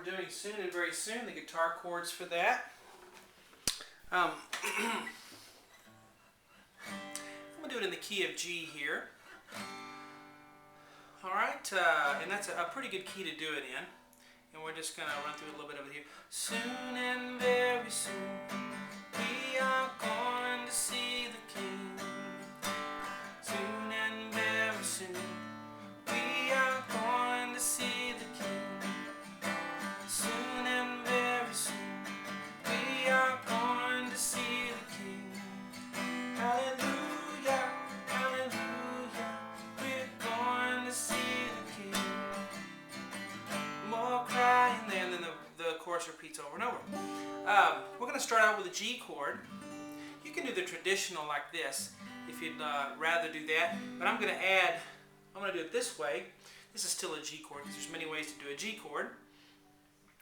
doing soon and very soon, the guitar chords for that. I'm going to do it in the key of G here. Alright, and that's a pretty good key to do it in. And we're just going to run through a little bit of it here. Soon and very soon, we are going to see the King. Soon and very soon, we are going to see the King. Soon and very soon, we are going to see the King. Hallelujah, hallelujah, we're going to see the King. More crying there, and then the chorus repeats over and over. We're going to start out with a G chord. You can do the traditional like this if you'd rather do that, but I'm going to do it this way. This is still a G chord because there's many ways to do a G chord.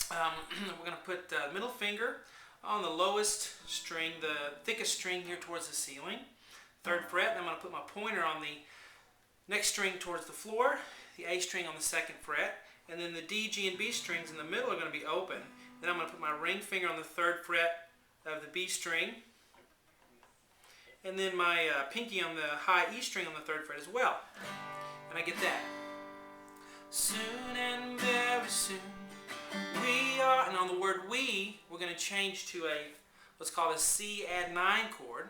We're going to put the middle finger on the lowest string, the thickest string here towards the ceiling, 3rd fret. Then I'm going to put my pointer on the next string towards the floor, the A string on the 2nd fret, and then the D, G, and B strings in the middle are going to be open. Then I'm going to put my ring finger on the 3rd fret of the B string, and then my pinky on the high E string on the 3rd fret as well. And I get that. Soon and very soon, we are, and on the word we, we're going to change to what's called a C add 9 chord.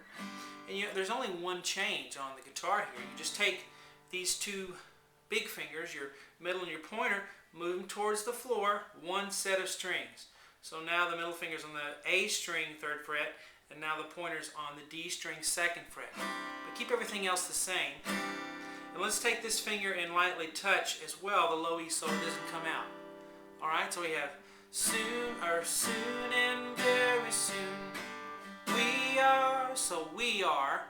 And there's only one change on the guitar here. You just take these two big fingers, your middle and your pointer, move them towards the floor, one set of strings. So now the middle finger's on the A string, 3rd fret, and now the pointer's on the D string, 2nd fret. But keep everything else the same. And let's take this finger and lightly touch as well the low E so it doesn't come out. Alright, so we have soon and very soon we are. So we are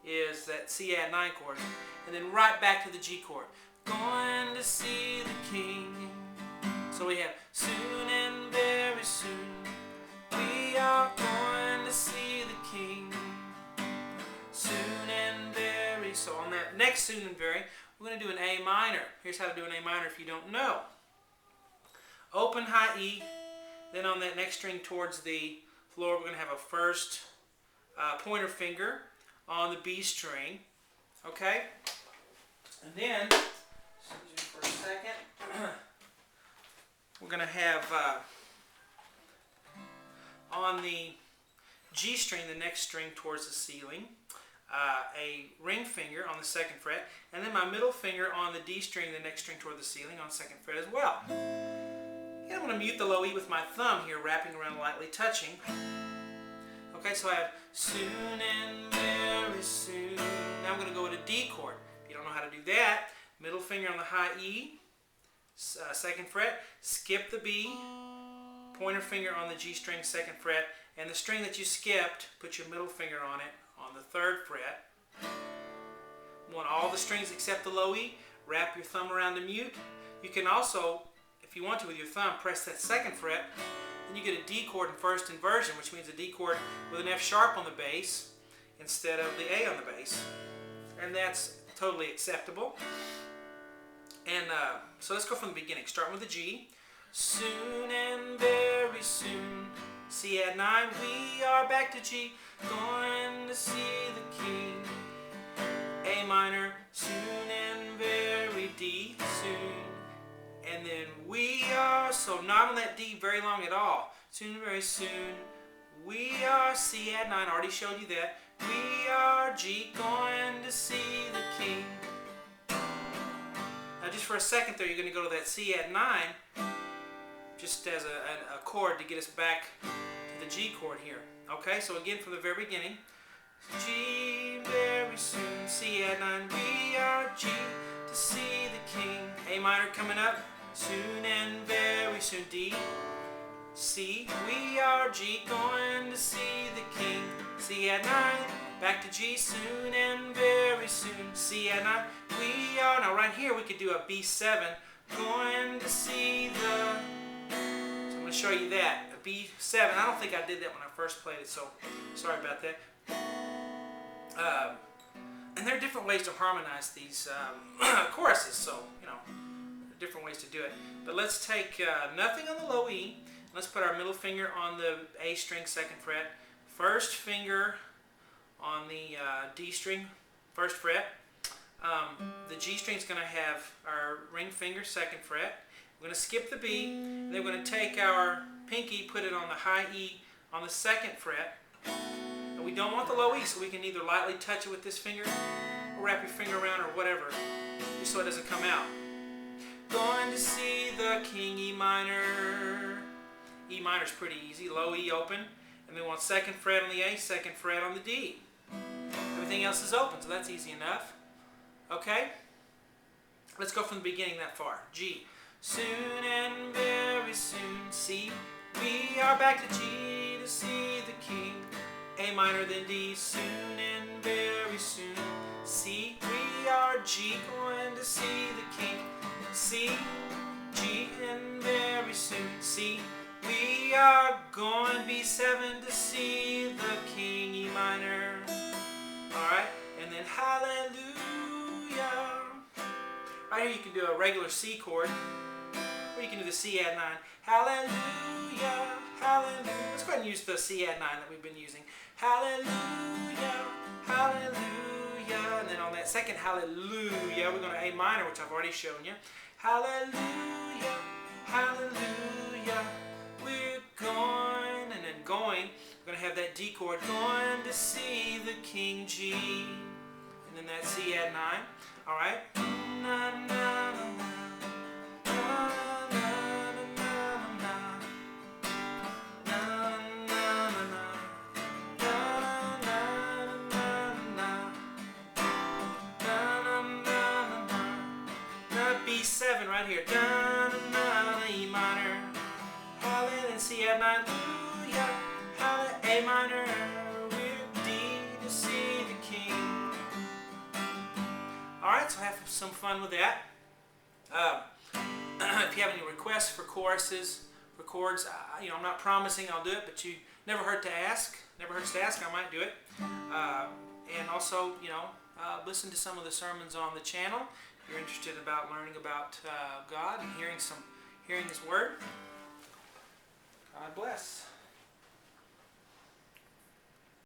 is that C add 9 chord. And then right back to the G chord. Going to see the King. So we have soon and very soon we are going to see the King. Soon and very. So on that next soon and very, we're going to do an A minor. Here's how to do an A minor if you don't know. Open high E, then on that next string towards the floor, we're going to have a 1st pointer finger on the B string. Okay? And then, excuse me for a second, we're going to have on the G string, the next string towards the ceiling, a ring finger on the 2nd fret, and then my middle finger on the D string, the next string toward the ceiling on 2nd fret as well. And I'm going to mute the low E with my thumb here, wrapping around, lightly touching. Okay, so I have soon and very soon. Now I'm going to go with a D chord. If you don't know how to do that, middle finger on the high E, 2nd fret, skip the B, pointer finger on the G string, 2nd fret, and the string that you skipped, put your middle finger on it on the 3rd fret. You want all the strings except the low E, wrap your thumb around the mute. You can also, if you want to with your thumb, press that 2nd fret, then you get a D chord in 1st inversion, which means a D chord with an F sharp on the bass instead of the A on the bass. And that's totally acceptable. And so let's go from the beginning. Starting with the G. Soon and very soon, C add 9, we are back to G, going to see the King. A minor, soon and very D, soon. And then we are, so not on that D very long at all. Soon and very soon, we are, C add 9, already showed you that. We are G, going to see the King. Now just for a second there, you're going to go to that C add 9, just as a chord to get us back to the G chord here. Okay, so again from the very beginning. G, very soon, C add 9, we are G, to see the King. A minor coming up, soon and very soon, D, C, we are G, going to see the King. C add 9, back to G, soon and very soon, C add 9, we are, now right here we could do a B7, going to see the, so I'm going to show you that, a B7, I don't think I did that when I first played it, so sorry about that. And there are different ways to harmonize these choruses, so, you know, different ways to do it. But let's take nothing on the low E. Let's put our middle finger on the A string, 2nd fret. First finger on the D string, 1st fret. The G string is going to have our ring finger, 2nd fret. We're going to skip the B, and then we're going to take our pinky, put it on the high E on the 2nd fret. And we don't want the low E, so we can either lightly touch it with this finger or wrap your finger around or whatever, just so it doesn't come out. Going to see the King, E minor. E minor is pretty easy. Low E open, and we want 2nd fret on the A, 2nd fret on the D. Everything else is open, so that's easy enough. Okay? Let's go from the beginning that far. G. Soon and very soon, C. We are back to G to see the King. A minor, then D. Soon and very soon, C. We are G, going to see the King. C, G, and very soon, C. We are going B7 to see the King, E minor. Alright, and then hallelujah. Right here you can do a regular C chord, or you can do the C add 9. Hallelujah, hallelujah. Let's go ahead and use the C add 9 that we've been using. Hallelujah, hallelujah. And then on that second hallelujah, we're going to A minor, which I've already shown you. Hallelujah, hallelujah. We're going, and then going, we're going to have that D chord, going to see the King, G, and then that C add 9. All right. Na, na, na, na. B7 right here. Da, na, na, E minor. Hallelujah. C add 9. Hallelujah. Hallelujah. A minor. We're D to see the King. Alright, so have some fun with that. If you have any requests for choruses, for chords, I'm not promising I'll do it, but you never hurt to ask. Never hurts to ask, I might do it. And also, listen to some of the sermons on the channel. If you're interested about learning about God and hearing His Word. God bless.